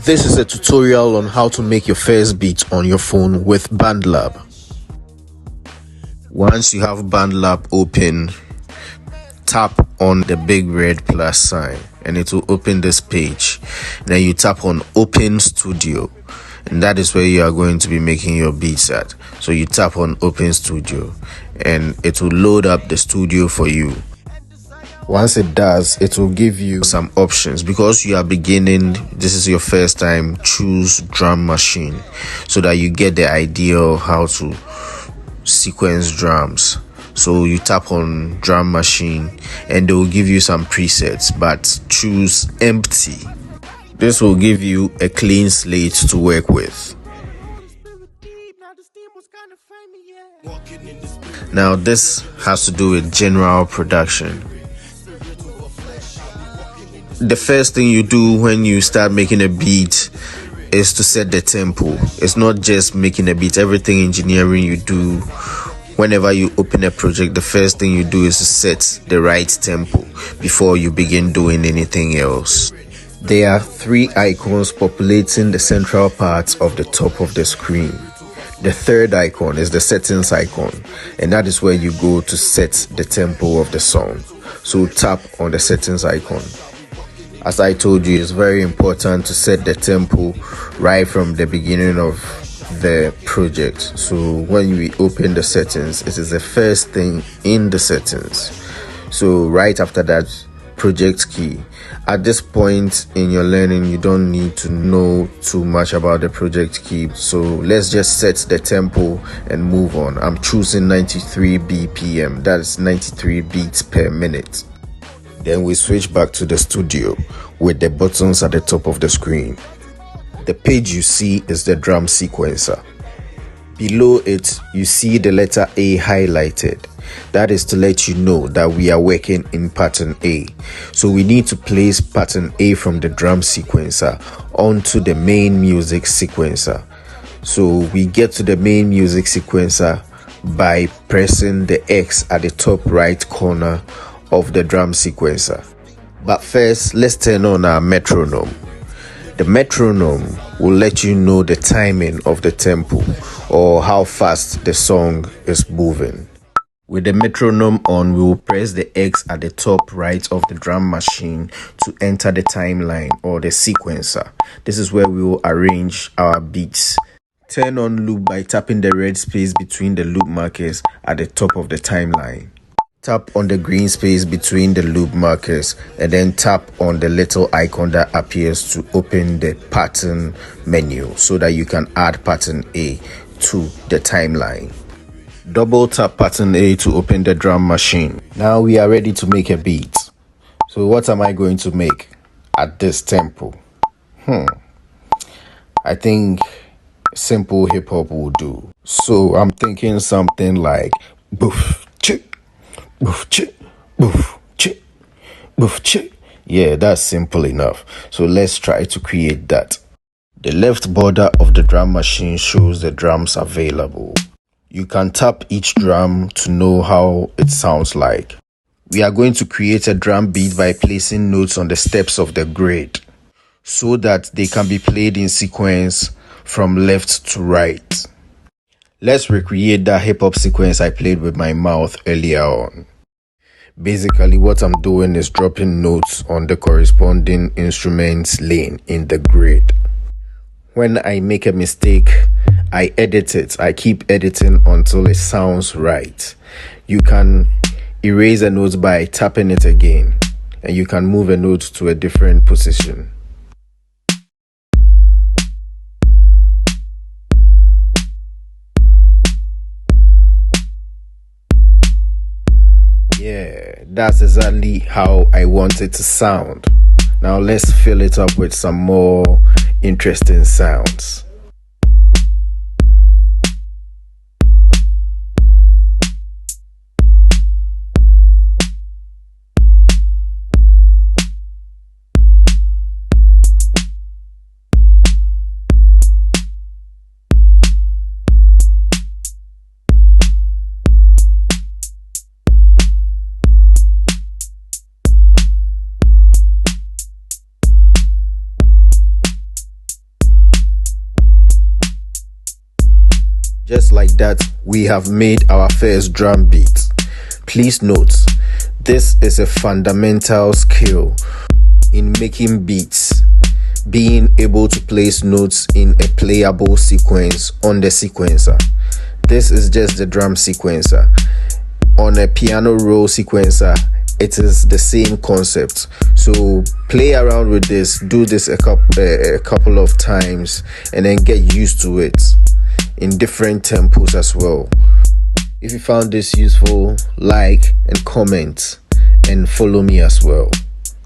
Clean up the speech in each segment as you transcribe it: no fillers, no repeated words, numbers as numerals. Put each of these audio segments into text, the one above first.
This is a tutorial on how to make your first beat on your phone with BandLab. Once you have BandLab open, tap on the big red plus sign and it will open this page. Then you tap on Open Studio and that is where you are going to be making your beats at. So you tap on Open Studio and it will load up the studio for you. Once it does, it will give you some options. Because you are beginning, this is your first time, choose drum machine so that you get the idea of how to sequence drums. So you tap on drum machine and they will give you some presets, but choose empty. This will give you a clean slate to work with. Now this has to do with general production. The first thing you do when you start making a beat is to set the tempo. It's not just making a beat. Everything engineering you do, whenever you open a project, the first thing you do is to set the right tempo before you begin doing anything else. There are 3 icons populating the central part of the top of the screen. The third icon is the settings icon, and that is where you go to set the tempo of the song. So tap on the settings icon. As I told you, it's very important to set the tempo right from the beginning of the project. So when we open the settings, it is the first thing in the settings. So right after that, project key. At this point in your learning, you don't need to know too much about the project key. So let's just set the tempo and move on. I'm choosing 93 BPM. That is 93 beats per minute. Then we switch back to the studio with the buttons at the top of the screen. The page you see is the drum sequencer. Below it, you see the letter A highlighted. That is to let you know that we are working in pattern A. So we need to place pattern A from the drum sequencer onto the main music sequencer. So we get to the main music sequencer by pressing the X at the top right corner of the drum sequencer. But first, let's turn on our metronome. The metronome will let you know the timing of the tempo or how fast the song is moving. With the metronome on, we will press the X at the top right of the drum machine to enter the timeline or the sequencer. This is where we will arrange our beats. Turn on loop by tapping the red space between the loop markers at the top of the timeline. Tap on the green space between the loop markers and then tap on the little icon that appears to open the pattern menu so that you can add pattern A to the timeline. Double tap pattern A to open the drum machine. Now we are ready to make a beat. So what am I going to make at this tempo? I think simple hip hop will do. So I'm thinking something like boof chick. Boof chick, boof chick, boof chick. Yeah, that's simple enough. So let's try to create that. The left border of the drum machine shows the drums available. You can tap each drum to know how it sounds like. We are going to create a drum beat by placing notes on the steps of the grid so that they can be played in sequence from left to right. Let's recreate that hip-hop sequence I played with my mouth earlier on. Basically, what I'm doing is dropping notes on the corresponding instruments lane in the grid. When I make a mistake, I edit it. I keep editing until it sounds right. You can erase a note by tapping it again, and you can move a note to a different position. Yeah, that's exactly how I want it to sound. Now let's fill it up with some more interesting sounds. Just like that, we have made our first drum beat. Please note, this is a fundamental skill in making beats, being able to place notes in a playable sequence on the sequencer. This is just the drum sequencer. On a piano roll sequencer, it is the same concept. So play around with this, do this a couple of times, and then get used to it in different tempos as well. If you found this useful, like and comment and follow me as well.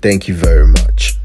Thank you very much.